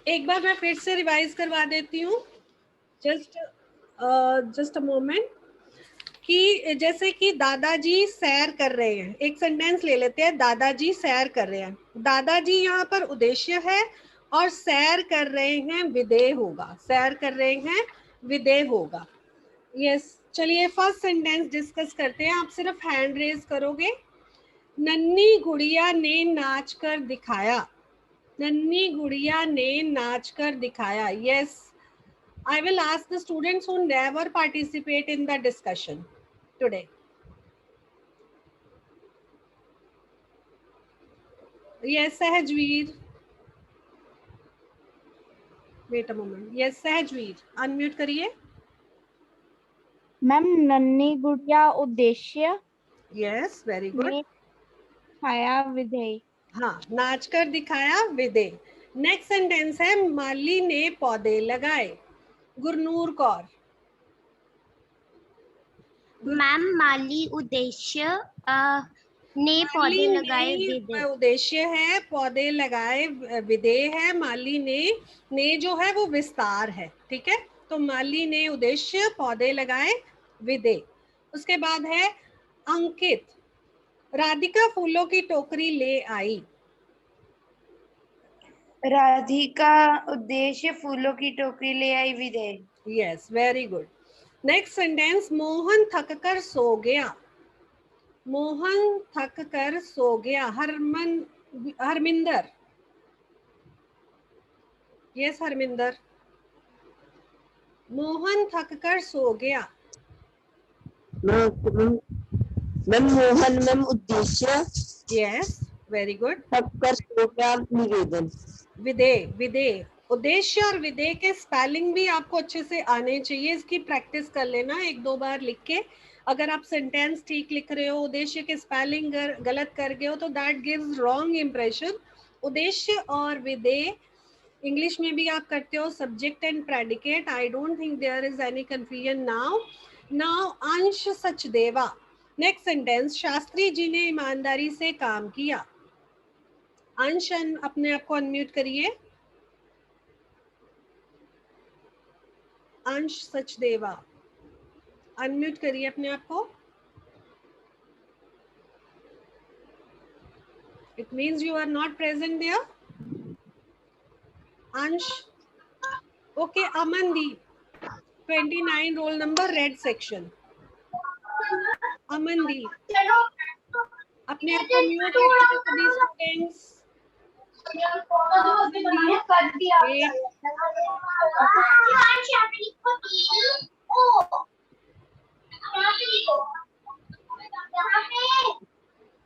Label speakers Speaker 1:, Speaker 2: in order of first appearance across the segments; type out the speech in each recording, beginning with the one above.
Speaker 1: एक बार मैं फिर से रिवाइज करवा देती हूँ, जस्ट अ मोमेंट। कि जैसे कि दादाजी सैर कर रहे हैं, एक सेंटेंस ले लेते हैं, दादाजी सैर कर रहे हैं। दादाजी यहाँ पर उद्देश्य है और सैर कर रहे हैं विधेय होगा, सैर कर रहे हैं विधेय होगा। यस, चलिए फर्स्ट सेंटेंस डिस्कस करते हैं। आप सिर्फ हैंड रेज करोगे। नन्ही गुड़िया ने नाच कर दिखाया, नन्ही गुड़िया ने नाच कर दिखाया। Yes, I will ask the students who never participate in the discussion today. Yes, Sahajveer. Wait a moment. Yes, Sahajveer. Unmute करिए.
Speaker 2: मैम नन्ही गुड़िया उद्देश्य
Speaker 1: Yes, very good.
Speaker 2: ने छाया विधेय।
Speaker 1: हाँ, नाच कर दिखाया विधेय। नेक्स्ट सेंटेंस है माली ने पौधे लगाए। गुरनूर कौर।
Speaker 3: मैम माली उद्देश्य ने पौधे लगाए विधेय।
Speaker 1: उद्देश्य है, पौधे लगाए विधेय है। माली ने जो है वो विस्तार है, ठीक है। तो माली ने उद्देश्य, पौधे लगाए विधेय। उसके बाद है अंकित। राधिका फूलों की टोकरी ले आई।
Speaker 4: राधिका उद्देश्य फूलों की टोकरी ले आई विधेय।
Speaker 1: Yes, very good. Next sentence Mohan थक कर सो गया। मोहन थक कर सो गया। हरमिंदर। यस हरमिंदर। मोहन थक कर सो गया।
Speaker 5: मैम मोहन मैम उद्देश्य।
Speaker 1: Yes, very good.
Speaker 5: थक कर सो गया निवेदन।
Speaker 1: विधेय, विधेय, उद्देश्य और विधेय के स्पेलिंग भी आपको अच्छे से आने चाहिए। इसकी प्रैक्टिस कर लेना एक दो बार लिख के। अगर आप सेंटेंस ठीक लिख रहे हो, उद्देश्य के स्पेलिंग गलत कर गए हो तो दैट गिव्स रॉन्ग इंप्रेशन। उद्देश्य और विधेय इंग्लिश में भी आप करते हो, subject and predicate. I don't think there is any confusion now Ansh Sachdeva. Next sentence Shastri ji ने ईमानदारी से काम किया। अंश अपने आप को अनम्यूट करिए। अंश सचदेवा, अनम्यूट करिए अपने आप को। It means you are not present there. Ansh, okay. Amandeep 29 roll number red section. Amandeep अपने आप को म्यूट करिए सभी स्टूडेंट्स।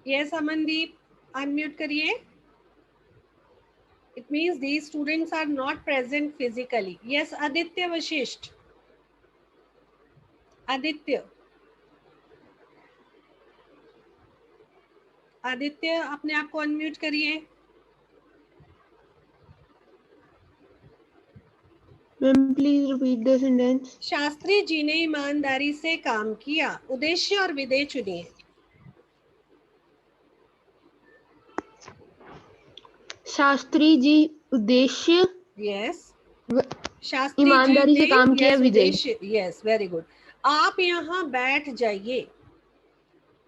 Speaker 1: यस अमनदीप, अनम्यूट करिए। It means these students are not present physically. Yes, Aditya Vashisht. Aditya. Aditya अपने आप को अनम्यूट करिए।
Speaker 5: Ma'am please repeat the sentence.
Speaker 1: Shastri ji ने ईमानदारी से काम किया। उद्देश्य और विधेय चुनिए।
Speaker 5: शास्त्री जी उद्देश्य।
Speaker 1: यस, शास्त्री
Speaker 5: ईमानदारी से काम किया विधेय।
Speaker 1: Yes, very good. आप यहाँ बैठ जाइए।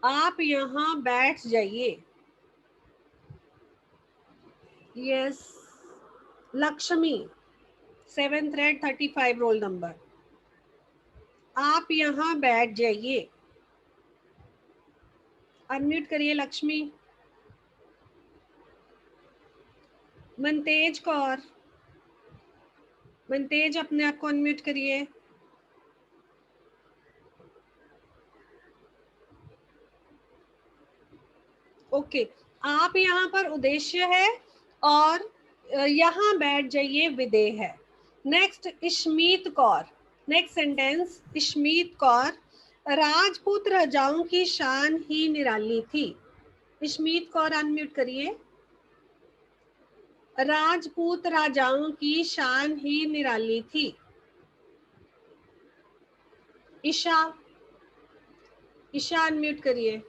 Speaker 1: आप यहाँ बैठ जाइए। Yes, Lakshmi 7th red 35 roll number. आप यहाँ बैठ जाइए। अनम्यूट करिए लक्ष्मी। मनतेज कौर, मनतेज अपने आप को अनम्यूट करिए। ओके, आप यहाँ पर उद्देश्य है और यहाँ बैठ जाइए विधेय है। Next Ishmeet Kaur. Next sentence Ishmeet Kaur. Rajput राजाओं की शान ही निराली थी। इशमीत कौर अनम्यूट करिए। राजपूत राजाओं की शान ही निराली थी। ईशा, ईशा अनम्यूट करिए।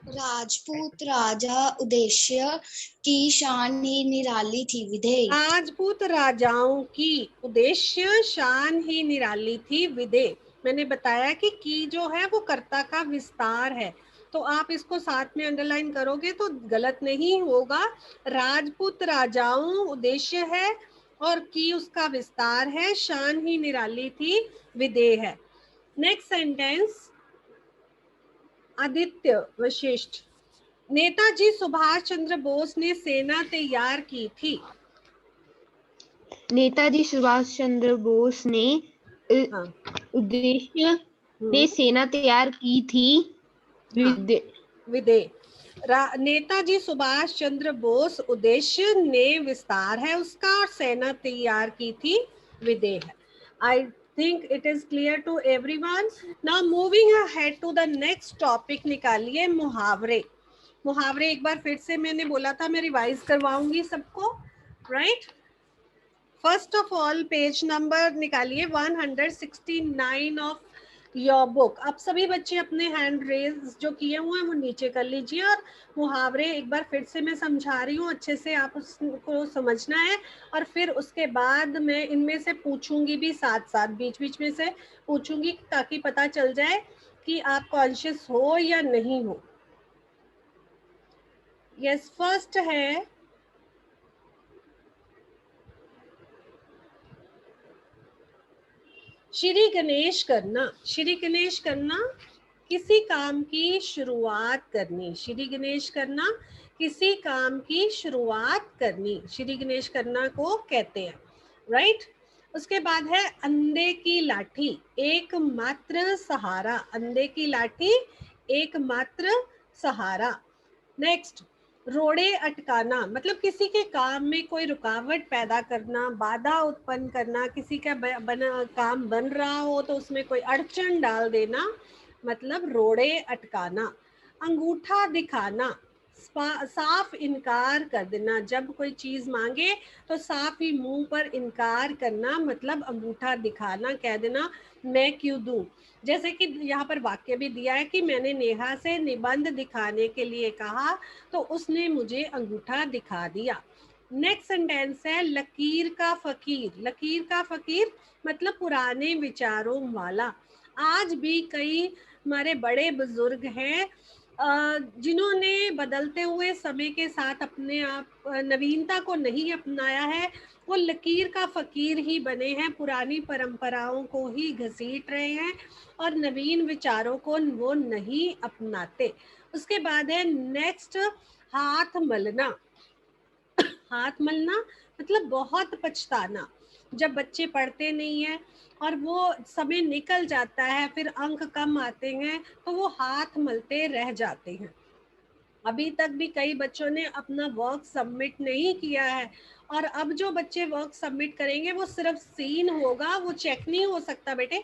Speaker 6: राजपूत राजा उद्देश्य की शान ही निराली थी विधेय।
Speaker 1: राजपूत राजाओं की उद्देश्य शान ही निराली थी विदे। मैंने बताया कि की जो है वो कर्ता का विस्तार है, तो आप इसको साथ में अंडरलाइन करोगे तो गलत नहीं होगा। राजपूत राजाओं उद्देश्य है और की उसका विस्तार है, शान ही निराली थी विदे है। Next sentence, Aditya Vashisht. नेताजी सुभाष चंद्र बोस ने सेना तैयार की थी।
Speaker 5: नेताजी सुभाष चंद्र बोस ने
Speaker 1: हाँ।
Speaker 5: उद्देश्य ने सेना तैयार की थी
Speaker 1: विदे। नेताजी सुभाष चंद्र बोस उद्देश्य ने विस्तार है उसका, और सेना तैयार की थी विदे है। आई think it is clear to everyone. Now moving ahead to the next topic, निकालिए मुहावरे। मुहावरे एक बार फिर से मैंने बोला था मैं रिवाइज करवाऊंगी सबको, right. First of all page number निकालिए 169 ऑफ योर बुक। अब सभी बच्चे अपने हैंड रेज जो किए हुए हैं वो नीचे कर लीजिए, और मुहावरे एक बार फिर से मैं समझा रही हूँ, अच्छे से आप उसको समझना है, और फिर उसके बाद मैं इनमें से पूछूंगी भी साथ साथ, बीच बीच में से पूछूंगी ताकि पता चल जाए कि आप कॉन्शियस हो या नहीं हो। यस, फर्स्ट है श्री गणेश करना। श्री गणेश करना, किसी काम की शुरुआत करनी। श्री गणेश करना, किसी काम की शुरुआत करनी, श्री गणेश करना को कहते हैं, राइट। उसके बाद है अंधे की लाठी एकमात्र सहारा। अंधे की लाठी एकमात्र सहारा। नेक्स्ट, रोड़े अटकाना, मतलब किसी के काम में कोई रुकावट पैदा करना, बाधा उत्पन्न करना, किसी का काम बन रहा हो तो उसमें कोई अड़चन डाल देना, मतलब रोड़े अटकाना। अंगूठा दिखाना, साफ इनकार कर देना, जब कोई चीज मांगे तो साफ ही मुंह पर इनकार करना, मतलब अंगूठा दिखाना, कह देना मैं क्यों दूं। जैसे कि यहाँ पर वाक्य भी दिया है कि मैंने नेहा से निबंध दिखाने के लिए कहा तो उसने मुझे अंगूठा दिखा दिया। नेक्स्ट सेंटेंस है लकीर का फकीर। लकीर का फकीर मतलब पुराने विचारों वाला। आज भी कई हमारे बड़े बुजुर्ग हैं जिन्होंने बदलते हुए समय के साथ अपने आप नवीनता को नहीं अपनाया है, वो लकीर का फकीर ही बने हैं, पुरानी परंपराओं को ही घसीट रहे हैं और नवीन विचारों को वो नहीं अपनाते। उसके बाद है नेक्स्ट, हाथ मलना। हाथ मलना मतलब बहुत पछताना, जब बच्चे पढ़ते नहीं हैं और वो समय निकल जाता है, फिर अंक कम आते हैं तो वो हाथ मलते रह जाते हैं। अभी तक भी कई बच्चों ने अपना वर्क सबमिट नहीं किया है, और अब जो बच्चे वर्क सबमिट करेंगे वो सिर्फ सीन होगा, वो चेक नहीं हो सकता बेटे।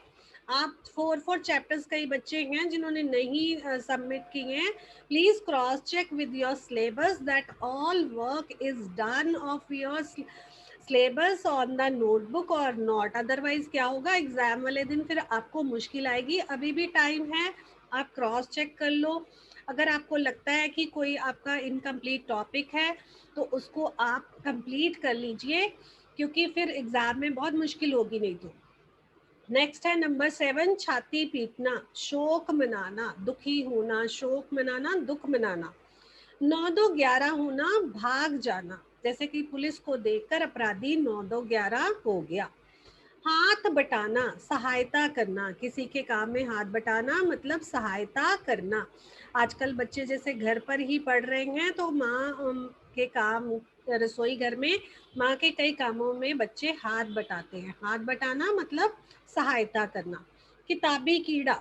Speaker 1: आप 4 चैप्टर्स कई बच्चे हैं जिन्होंने नहीं सबमिट किए हैं, please cross check with your syllabus that all work is done of your syllabus on the notebook और नॉट। अदरवाइज क्या होगा, एग्जाम वाले दिन फिर आपको मुश्किल आएगी। अभी भी टाइम है, आप क्रॉस चेक कर लो। अगर आपको लगता है कि कोई आपका इनकम्प्लीट टॉपिक है तो उसको आप कंप्लीट कर लीजिए, क्योंकि फिर एग्जाम में बहुत मुश्किल होगी नहीं तो। नेक्स्ट है नंबर 7, छाती पीटना, शोक मनाना, दुखी होना, शोक मनाना, दुख मनाना। 9-2-11 होना, भाग जाना, जैसे कि पुलिस को देखकर अपराधी 9-2-11 हो गया। हाथ बटाना, सहायता करना, किसी के काम में हाथ बटाना मतलब सहायता करना। आजकल बच्चे जैसे घर पर ही पढ़ रहे हैं तो माँ के काम, रसोई घर में माँ के कई कामों में बच्चे हाथ बटाते हैं। हाथ बटाना मतलब सहायता करना। किताबी कीड़ा,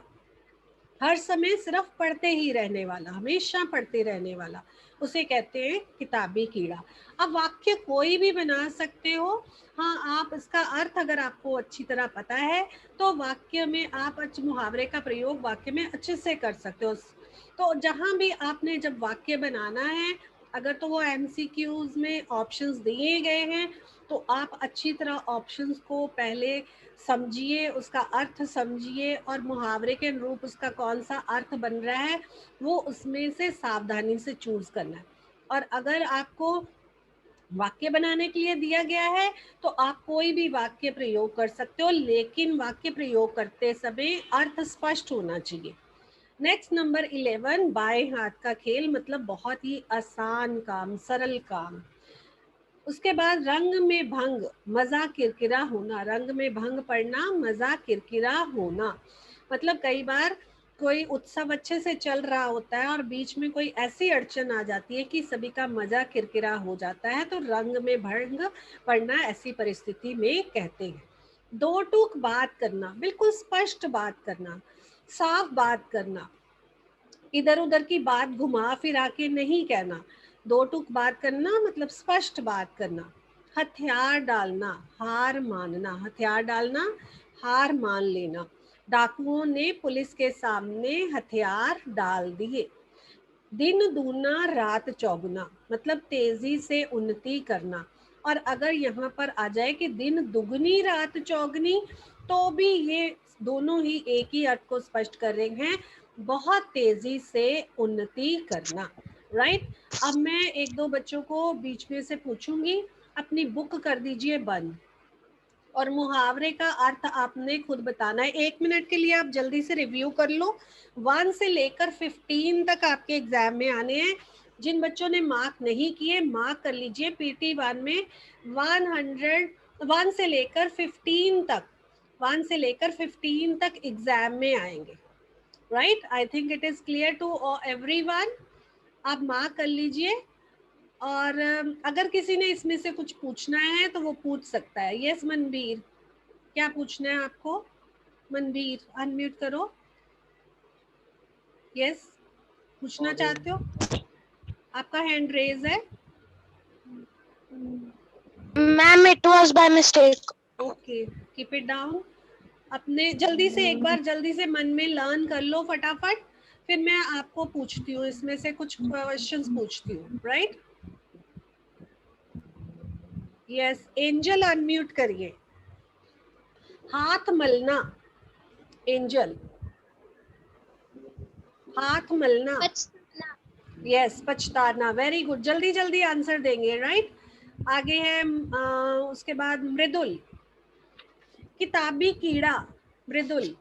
Speaker 1: हर समय सिर्फ पढ़ते ही रहने वाला, हमेशा पढ़ते रहने वाला, उसे कहते हैं किताबी कीड़ा। अब वाक्य कोई भी बना सकते हो, हाँ आप इसका अर्थ अगर आपको अच्छी तरह पता है तो वाक्य में आप मुहावरे का प्रयोग वाक्य में अच्छे से कर सकते हो। तो जहाँ भी आपने जब वाक्य बनाना है, अगर तो वो MCQs में ऑप्शंस दिए गए हैं तो आप अच्छी तरह ऑप्शंस को पहले समझिए, उसका अर्थ समझिए और मुहावरे के अनुरूप उसका कौन सा अर्थ बन रहा है वो उसमें से सावधानी से चूज करना है। और अगर आपको वाक्य बनाने के लिए दिया गया है तो आप कोई भी वाक्य प्रयोग कर सकते हो, लेकिन वाक्य प्रयोग करते समय अर्थ स्पष्ट होना चाहिए। नेक्स्ट नंबर 11, बाएं हाथ का खेल, मतलब बहुत ही आसान काम, सरल काम। उसके बाद रंग में भंग, मजा किरकिरा होना। रंग में भंग पड़ना, मजा किरकिरा होना, मतलब कई बार कोई उत्सव अच्छे से चल रहा होता है और बीच में कोई ऐसी अड़चन आ जाती है कि सभी का मजा किरकिरा हो जाता है, तो रंग में भंग पड़ना ऐसी परिस्थिति में कहते हैं। दो टूक बात करना, बिल्कुल स्पष्ट बात करना, साफ बात करना, इधर उधर की बात घुमा फिरा के नहीं कहना। दो टूक बात करना मतलब स्पष्ट बात करना। हथियार डालना, हार मानना। हथियार डालना, हार मान लेना। डाकुओं ने पुलिस के सामने हथियार डाल दिए। दिन दूना रात चौगुना, मतलब तेजी से उन्नति करना। और अगर यहाँ पर आ जाए कि दिन दुगनी रात चौगनी, तो भी ये दोनों ही एक ही अर्थ को स्पष्ट कर रहे हैं, बहुत तेजी से उन्नति करना। राइट। अब मैं एक दो बच्चों को बीच में से पूछूंगी, अपनी बुक कर दीजिए बंद और मुहावरे का अर्थ आपने खुद बताना है। 1 मिनट के लिए आप जल्दी से रिव्यू कर लो। 1 से लेकर 15 तक आपके एग्जाम में आने हैं। जिन बच्चों ने मार्क नहीं किए, मार्क कर लीजिए। PT1 में 1 से लेकर 15 तक, 1 से लेकर 15 तक एग्जाम में आएंगे। Right, I think it is clear to everyone. आप मार्क कर लीजिए और अगर किसी ने इसमें से कुछ पूछना है तो वो पूछ सकता है। यस मनबीर, क्या पूछना है आपको? मनबीर अनम्यूट करो। यस, पूछना चाहते हो? आपका हैंड रेज है।
Speaker 7: Ma'am it was by mistake.
Speaker 1: Okay, keep it down. अपने जल्दी से एक बार जल्दी से मन में लर्न कर लो फटाफट, फिर मैं आपको पूछती हूँ, इसमें से कुछ क्वेश्चंस पूछती हूँ। Right, yes. एंजल अनम्यूट करिए। हाथ मलना, एंजल, हाथ मलना। यस, पछताना। वेरी गुड, जल्दी जल्दी आंसर देंगे। राइट, आगे है उसके बाद मृदुल, किताबी कीड़ा। मृदुल,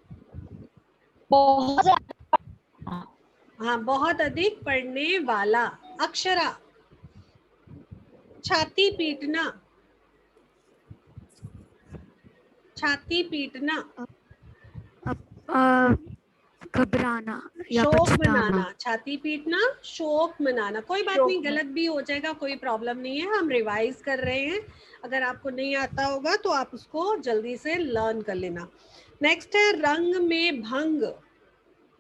Speaker 1: हाँ, बहुत अधिक पढ़ने वाला। अक्षरा, छाती पीटना। छाती पीटना,
Speaker 8: घबराना या
Speaker 1: शोक
Speaker 8: पछताना।
Speaker 1: मनाना। छाती पीटना, शोक मनाना। कोई बात नहीं, गलत भी हो जाएगा, कोई प्रॉब्लम नहीं है, हम रिवाइज कर रहे हैं। अगर आपको नहीं आता होगा तो आप उसको जल्दी से लर्न कर लेना। नेक्स्ट है रंग में भंग,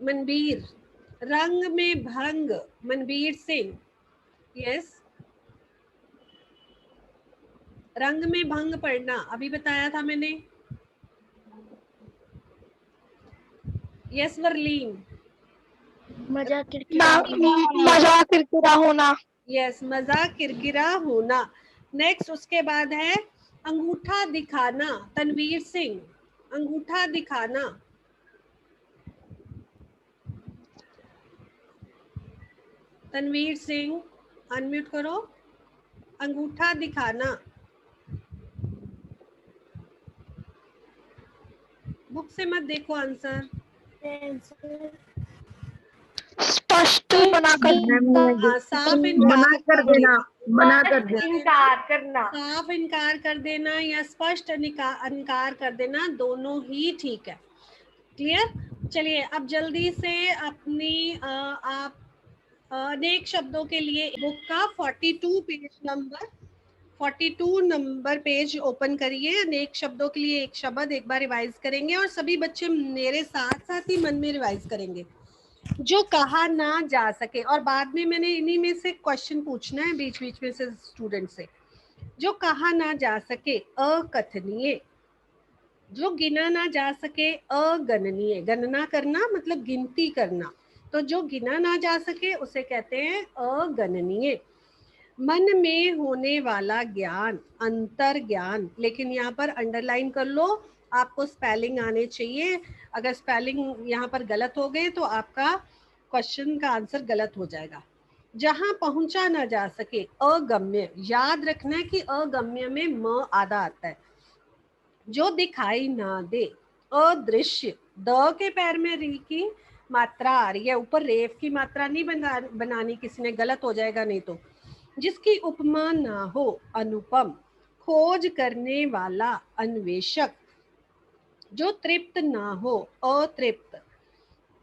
Speaker 1: मनबीर। रंग में भंग, मनबीर सिंह। यस, रंग में भंग पढ़ना अभी बताया था मैंने। यस वरलीन,
Speaker 7: मजाक किरकिरा होना।
Speaker 1: यस, मजाक किरकिरा होना। नेक्स्ट उसके बाद है अंगूठा दिखाना। तनवीर सिंह, अंगूठा दिखाना। तनवीर सिंह अनम्यूट करो। अंगूठा दिखाना, बुक से मत देखो आंसर।
Speaker 7: स्पष्ट मना कर
Speaker 1: हाँ, साफ इनकार कर देना,
Speaker 4: मना कर देना, इनकार करना।
Speaker 1: साफ इनकार कर देना या स्पष्ट इनकार कर देना, दोनों ही ठीक है। क्लियर? चलिए अब जल्दी से अपनी आप अनेक शब्दों के लिए बुक का 42 नंबर पेज ओपन करिए। अनेक शब्दों के लिए एक शब्द एक बार रिवाइज करेंगे और सभी बच्चे मेरे साथ साथ ही मन में रिवाइज करेंगे। जो कहा ना जा सके, और बाद में मैंने इन्हीं में से क्वेश्चन पूछना है बीच बीच में से स्टूडेंट से। जो कहा ना जा सके, अकथनीय। जो गिना ना जा सके, अगणनीय। गणना करना मतलब गिनती करना, तो जो गिना ना जा सके उसे कहते हैं अगणनीय। मन में होने वाला ज्ञान, अंतर ज्ञान। लेकिन यहाँ पर अंडरलाइन कर लो, आपको स्पेलिंग आने चाहिए। अगर स्पेलिंग यहाँ पर गलत हो गए तो आपका क्वेश्चन का आंसर गलत हो जाएगा। जहां पहुंचा ना जा सके, अगम्य। याद रखना है कि अगम्य में म आधा आता है। जो दिखाई ना दे, अदृश्य। द के पैर में री की मात्रा आ रही है, ऊपर रेफ की मात्रा नहीं बनानी किसी ने, गलत हो जाएगा नहीं तो। जिसकी उपमा ना हो, अनुपम। खोज करने वाला, अन्वेषक। जो तृप्त ना हो, अतृप्त।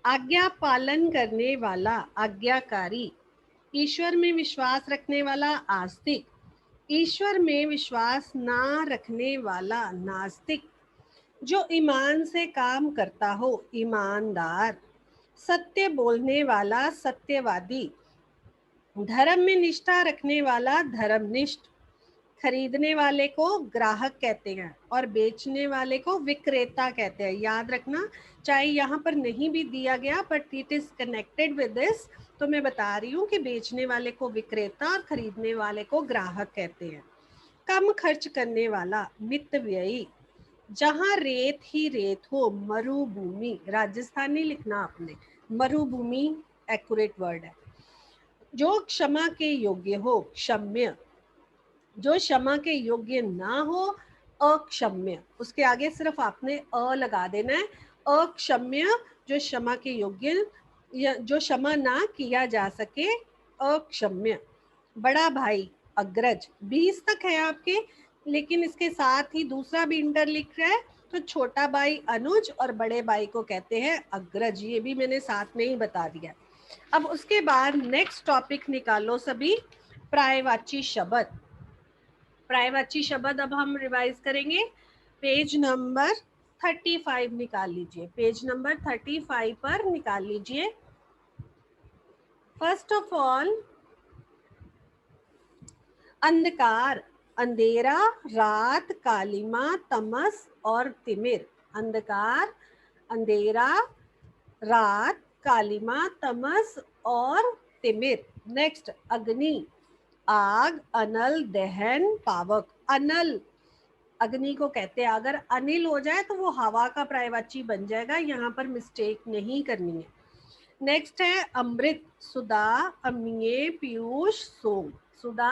Speaker 1: आज्ञा पालन करने वाला, आज्ञाकारी। ईश्वर में विश्वास रखने वाला, आस्तिक। ईश्वर में विश्वास ना रखने वाला, नास्तिक। जो ईमान से काम करता हो, ईमानदार। सत्य बोलने वाला, सत्यवादी। धर्म में निष्ठा रखने वाला, धर्मनिष्ठ। खरीदने वाले को ग्राहक कहते हैं और बेचने वाले को विक्रेता कहते हैं। याद रखना, चाहे यहाँ पर नहीं भी दिया गया but it is connected with this, तो मैं बता रही हूँ कि बेचने वाले को विक्रेता और खरीदने वाले को ग्राहक कहते हैं। कम खर्च करने वाला, मितव्ययी। जहाँ रेत ही रेत हो, मरुभूमि। राजस्थानी लिखना आपने, मरुभूमि एक्यूरेट वर्ड है। जो क्षमा के योग्य हो, क्षम्य। जो क्षमा के योग्य ना हो, अक्षम्य। उसके आगे सिर्फ आपने अ लगा देना है, अक्षम्य। जो क्षमा के योग्य या जो क्षमा ना किया जा सके, अक्षम्य। बड़ा भाई, अग्रज। 20 तक है आपके, लेकिन इसके साथ ही दूसरा भी इंटर लिख रहा है, तो छोटा भाई अनुज और बड़े भाई को कहते हैं अग्रज। ये भी मैंने साथ में ही बता दिया। अब उसके बाद नेक्स्ट टॉपिक निकालो सभी, पर्यायवाची शब्द। पर्यायवाची शब्द अब हम रिवाइज करेंगे। पेज नंबर 35 निकाल लीजिए, पेज नंबर 35 पर निकाल लीजिए। फर्स्ट ऑफ ऑल, अंधकार, अंधेरा, रात, कालिमा, तमस और तिमिर। अंधकार, अंधेरा, रात, कालिमा, तमस और तिमिर। नेक्स्ट, अग्नि, आग, अनल, दहन, पावक। अनल अग्नि को कहते हैं, अगर अनिल हो जाए तो वो हवा का पर्यायवाची बन जाएगा, यहाँ पर मिस्टेक नहीं करनी है। नेक्स्ट है अमृत, सुधा, अम्लीय, पीयूष, सोम। सुधा,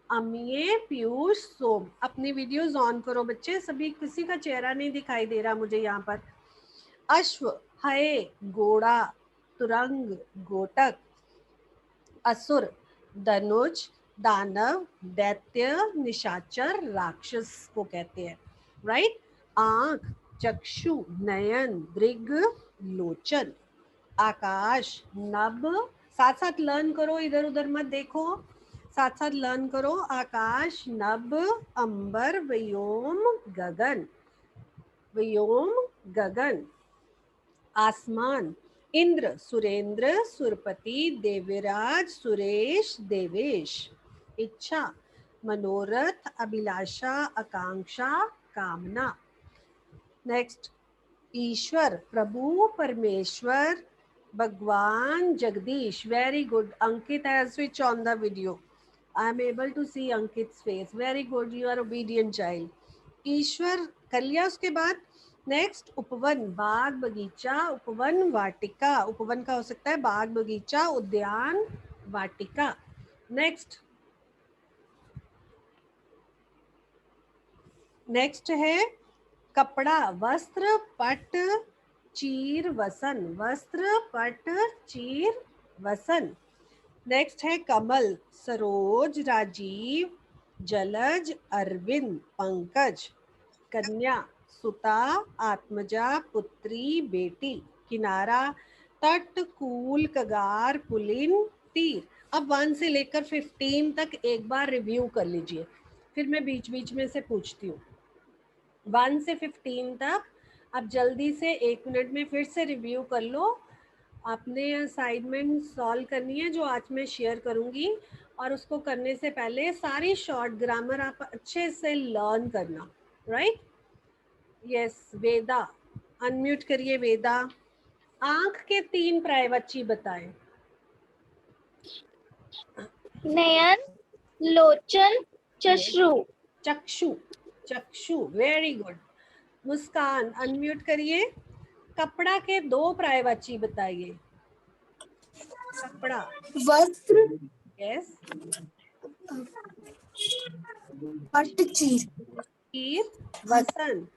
Speaker 1: अम्लीय, पीयूष, सोम। अपनी वीडियोस ऑन करो बच्चे सभी, किसी का चेहरा नहीं दिखाई दे रहा मुझे यहाँ पर। अश्व, हय, घोड़ा, तुरंग, घोटक। असुर, धनुष, दानव, दैत्य, निशाचर, राक्षस को कहते हैं, राइट। आंख, चक्षु, नयन, दृग, लोचन। आकाश, नभ। साथ साथ लर्न करो, इधर उधर मत देखो, साथ साथ लर्न करो। आकाश, नभ, अंबर, व्योम, गगन। व्योम, गगन। आसमान, इंद्र, सुरेंद्र, सुरपति, देवराज, सुरेश, देवेश। इच्छा, मनोरथ, अभिलाषा, आकांक्षा, कामना। नेक्स्ट, ईश्वर, प्रभु, परमेश्वर, भगवान, जगदीश। Very good, Ankit has switch on the video. I am able to see Ankit's face. Very good, you are obedient child. ईश्वर कर लिया। उसके बाद नेक्स्ट, उपवन, बाग बगीचा, उपवन, वाटिका। उपवन का हो सकता है बाग बगीचा, उद्यान, वाटिका। नेक्स्ट है कपड़ा, वस्त्र, पट, चीर, वसन। वस्त्र, पट, चीर, वसन। नेक्स्ट है कमल, सरोज, राजीव, जलज, अरविंद, पंकज। कन्या, सुता, आत्मजा, पुत्री, बेटी। किनारा, तट, कूल, कगार, पुलिन, तीर। अब 1 से लेकर 15 तक एक बार रिव्यू कर लीजिए, फिर मैं बीच बीच में से पूछती हूँ। 1 से 15 तक अब जल्दी से 1 मिनट में फिर से रिव्यू कर लो। आपने असाइनमेंट सॉल्व करनी है जो आज मैं शेयर करूँगी, और उसको करने से पहले सारी शॉर्ट ग्रामर आप अच्छे से लर्न करना, राइट। यस, वेदा, अनम्यूट करिए वेदा। आंख के 3 पर्यायवाची बताएं।
Speaker 2: नयन, लोचन चश्रु
Speaker 1: चक्षु, चक्षु, वेरी गुड। मुस्कान अनम्यूट करिए। कपड़ा के दो पर्यायवाची बताइए। कपड़ा,
Speaker 6: वस्त्र,
Speaker 1: यस।
Speaker 6: पट्टचीर,
Speaker 1: चीर, वसन।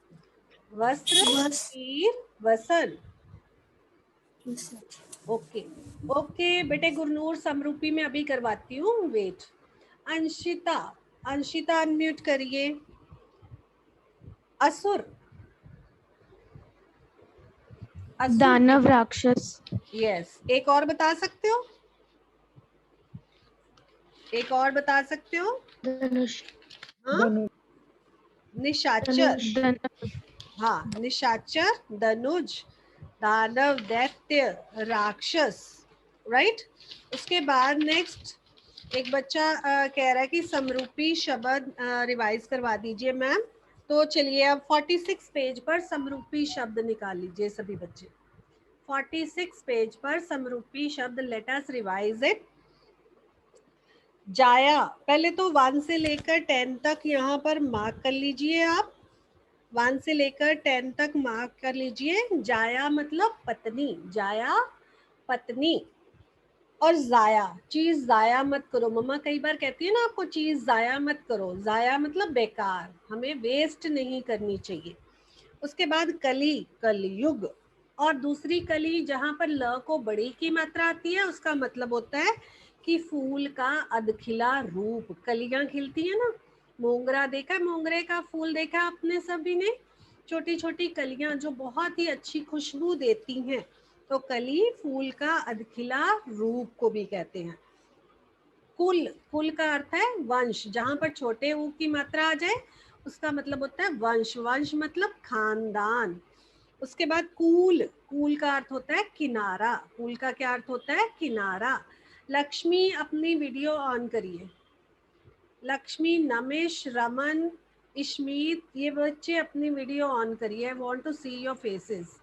Speaker 1: वस्त्र, चीर, वसन। ओके ओके बेटे, गुरनूर समरूपी में अभी करवाती हूँ, वेट। अंशिता, अंशिता अनम्यूट करिए। असुर, असुर,
Speaker 2: दानव राक्षस
Speaker 1: यस। एक और बता सकते हो? एक और बता सकते हो?
Speaker 7: धनुष,
Speaker 1: हाँ, निशाचर,
Speaker 2: धनुष
Speaker 1: हाँ निशाचर, धनुज, दानव, दैत्य, राक्षस, राइट। उसके बाद नेक्स्ट एक बच्चा कह रहा है कि समरूपी शब्द रिवाइज करवा दीजिए मैम। तो चलिए अब 46 पेज पर समरूपी शब्द निकाल लीजिए सभी बच्चे। 46 पेज पर समरूपी शब्द, लेट अस रिवाइज इट। जाया, पहले तो 1 से लेकर 10 तक यहाँ पर मार्क कर लीजिए आप। 1 से लेकर 10 तक मार्क कर लीजिए। जाया मतलब पत्नी, जाया पत्नी। और जाया, चीज जाया मत करो। मम्मा कई बार कहती है ना आपको, चीज जाया मत करो। जाया मतलब बेकार, हमें वेस्ट नहीं करनी चाहिए। उसके बाद कली, कलयुग। और दूसरी कली जहां पर ल को बड़ी की मात्रा आती है, उसका मतलब होता है कि फूल का अधखिला रूप। कलियां खिलती है ना, मोंगरा देखा, मोंगरे का फूल देखा आपने सभी ने, छोटी छोटी कलियां जो बहुत ही अच्छी खुशबू देती हैं। तो कली फूल का अधखिला रूप को भी कहते हैं। कुल, कुल का अर्थ है वंश, जहां पर छोटे ऊ की मात्रा आ जाए उसका मतलब होता है वंश। वंश मतलब खानदान। उसके बाद कूल, कूल का अर्थ होता है किनारा। कूल का क्या अर्थ होता है? किनारा। लक्ष्मी अपनी वीडियो ऑन करिए। लक्ष्मी, नमेश, रमन, इश्मीत, ये बच्चे अपनी वीडियो ऑन करिए। I want to see your faces.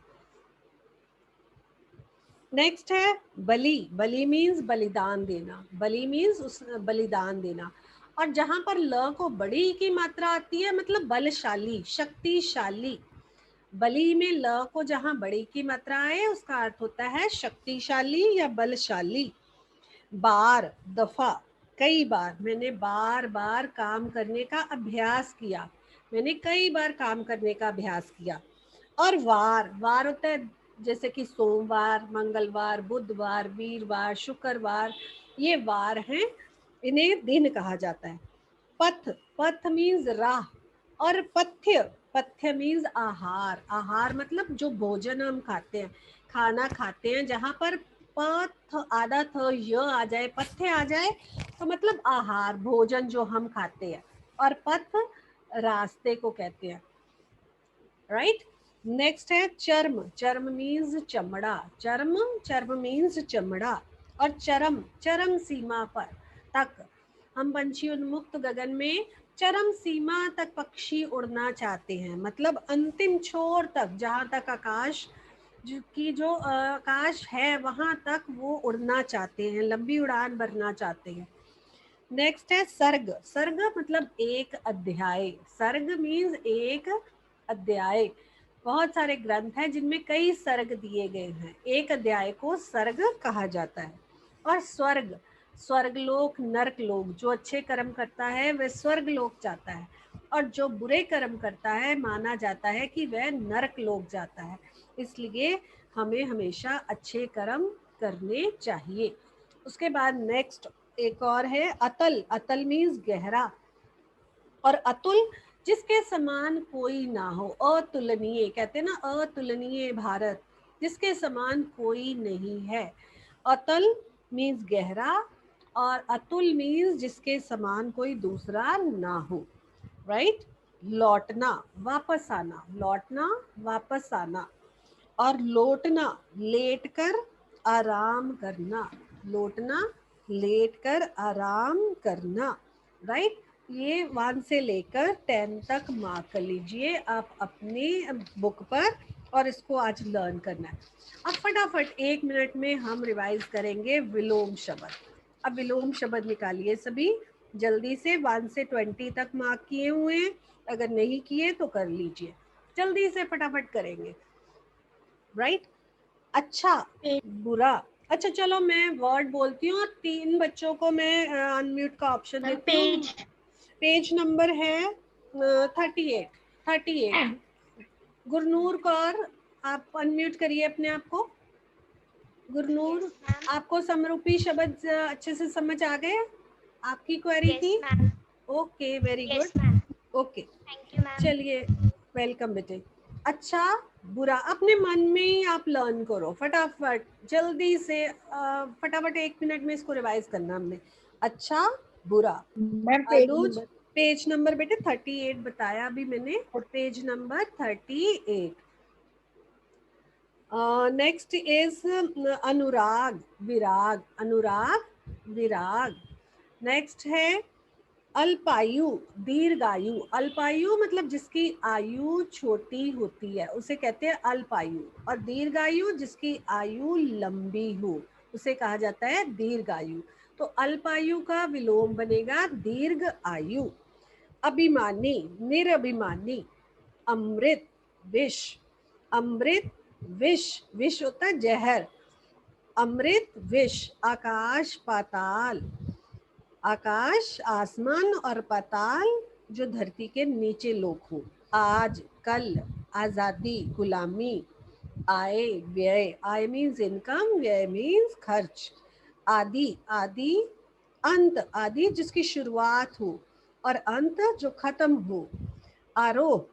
Speaker 1: Next है बलि। बलि मीन्स बलिदान देना। बलि मीन्स उस बलिदान देना। और जहां पर ल को बड़ी की मात्रा आती है मतलब बलशाली, शक्तिशाली। बलि में ल को जहां बड़ी की मात्रा आए उसका अर्थ होता है शक्तिशाली या बलशाली। बार, दफा, कई बार। मैंने बार बार काम करने का अभ्यास किया। मैंने कई बार काम करने का अभ्यास किया। और वार, वार होता है जैसे कि सोमवार, मंगलवार, बुधवार, वीरवार, शुक्रवार, ये वार हैं, इन्हें दिन कहा जाता है। पथ, पथ मीन्स राह। और पथ्य, पथ्य मीन्स आहार। आहार मतलब जो भोजन हम खाते हैं, खाना खाते हैं, जहां पर पथ आधा थ य आ जाए, पथ्य आ जाए, तो मतलब आहार, भोजन जो हम खाते हैं। और पथ रास्ते को कहते हैं, राइट। नेक्स्ट है चर्म। चर्म मीन्स चमड़ा। चर्म, चर्म मीन्स चमड़ा। और चरम, चरम सीमा पर तक। हम पंछी उन्मुक्त गगन में चरम सीमा तक पक्षी उड़ना चाहते हैं, मतलब अंतिम छोर तक, जहां तक आकाश की जो आकाश है वहां तक वो उड़ना चाहते हैं, लंबी उड़ान भरना चाहते हैं। नेक्स्ट है सर्ग। सर्ग मतलब एक अध्याय। सर्ग मीन्स एक अध्याय। बहुत सारे ग्रंथ हैं जिनमें कई सर्ग दिए गए हैं, एक अध्याय को सर्ग कहा जाता है। और स्वर्ग, स्वर्गलोक, नरकलोक। जो अच्छे कर्म करता है वह स्वर्गलोक जाता है, और जो बुरे कर्म करता है माना जाता है कि वह नरकलोक जाता है। इसलिए हमें हमेशा अच्छे कर्म करने चाहिए। उसके बाद नेक्स्ट एक और है अतल। अतल मीन्स गहरा। और अतुल, जिसके समान कोई ना हो, अतुलनीय, कहते हैं ना अतुलनीय भारत, जिसके समान कोई नहीं है। अतल मीन्स गहरा, और अतुल मीन्स जिसके समान कोई दूसरा ना हो, राइट। लौटना, वापस आना। लौटना, वापस आना। और लोटना, लेटकर आराम करना। लोटना, लेटकर आराम करना, राइट। ये 1 से लेकर 10 तक मार्क कर लीजिए आप अपनी बुक पर, और इसको आज लर्न करना है। अब फटाफट 1 मिनट में हम रिवाइज करेंगे विलोम शब्द। अब विलोम शब्द निकालिए सभी। जल्दी से 1 से 20 तक मार्क किए हुए हैं, अगर नहीं किए तो कर लीजिए, जल्दी से फटाफट करेंगे, राइट। अच्छा बुरा, अच्छा चलो मैं वर्ड बोलती हूँ और 3 बच्चों को मैं अनम्यूट का ऑप्शन देती हूँ। पेज नंबर है 38। गुरनूर कौर, आप अनम्यूट करिए अपने आप को। गुरनूर, आपको समरूपी शब्द अच्छे से समझ आ गए? आपकी क्वेरी थी? Okay, very good. ओके, चलिए, वेलकम बेटे। अच्छा बुरा, अपने मन में ही आप लर्न करो फटाफट, जल्दी से, फटाफट 1 मिनट में इसको रिवाइज करना हमने। अच्छा बुरा, अनुज पेज नंबर बेटे 38 बताया अभी मैंने, page number 38। Next is Anurag Virag, Anurag Virag. Next है अल्पायु दीर्घायु, अल्पायु मतलब जिसकी आयु छोटी होती है उसे कहते हैं अल्पायु, और दीर्घायु जिसकी आयु लंबी हो उसे कहा जाता है दीर्घायु। तो अल्पायु का विलोम बनेगा दीर्घ आयु। अभिमानी निरभिमानी, अमृत विष, अमृत विष, विष होता है जहर, अमृत विष। आकाश पाताल, आकाश आसमान और पाताल जो धरती के नीचे लोग हो। आज कल, आजादी गुलामी, आय व्यय, आय मीन्स इनकम, व्यय मीन्स खर्च। आदि, आदि अंत, आदि जिसकी शुरुआत हो और अंत जो खत्म हो। आरोह,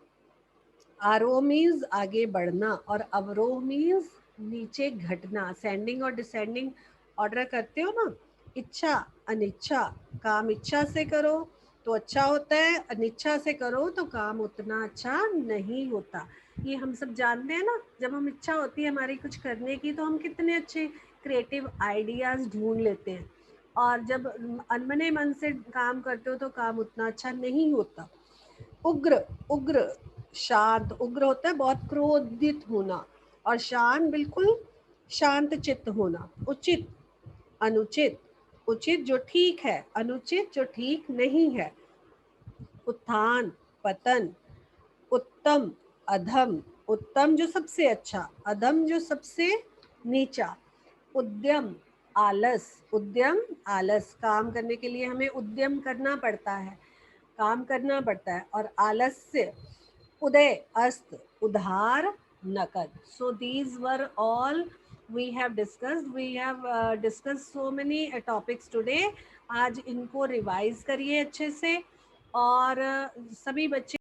Speaker 1: आरोह मीन्स आगे बढ़ना और अवरोह मीन्स नीचे घटना, सेंडिंग और डिसेंडिंग ऑर्डर करते हो ना। इच्छा अनिच्छा, काम इच्छा से करो तो अच्छा होता है, अनिच्छा से करो तो काम उतना अच्छा नहीं होता। ये हम सब जानते हैं ना, जब हम इच्छा होती है हमारी कुछ करने की तो हम कितने अच्छे क्रिएटिव आइडियाज ढूंढ लेते हैं, और जब अनमने मन से काम करते हो तो काम उतना अच्छा नहीं होता। उग्र, उग्र शांत, उग्र होता है बहुत क्रोधित होना, और शांत बिल्कुल शांत चित्त होना। उचित अनुचित, उचित जो ठीक है, अनुचित जो ठीक नहीं है। उत्थान पतन, उत्तम अधम, उत्तम जो सबसे अच्छा, अधम जो सबसे नीचा। उद्यम आलस, उद्यम आलस, काम करने के लिए हमें उद्यम करना पड़ता है, काम करना पड़ता है। और आलस्य, उदय अस्त, उधार नकद। So these were all we have discussed. We have discussed so many topics today. आज इनको रिवाइज करिए अच्छे से, और सभी बच्चे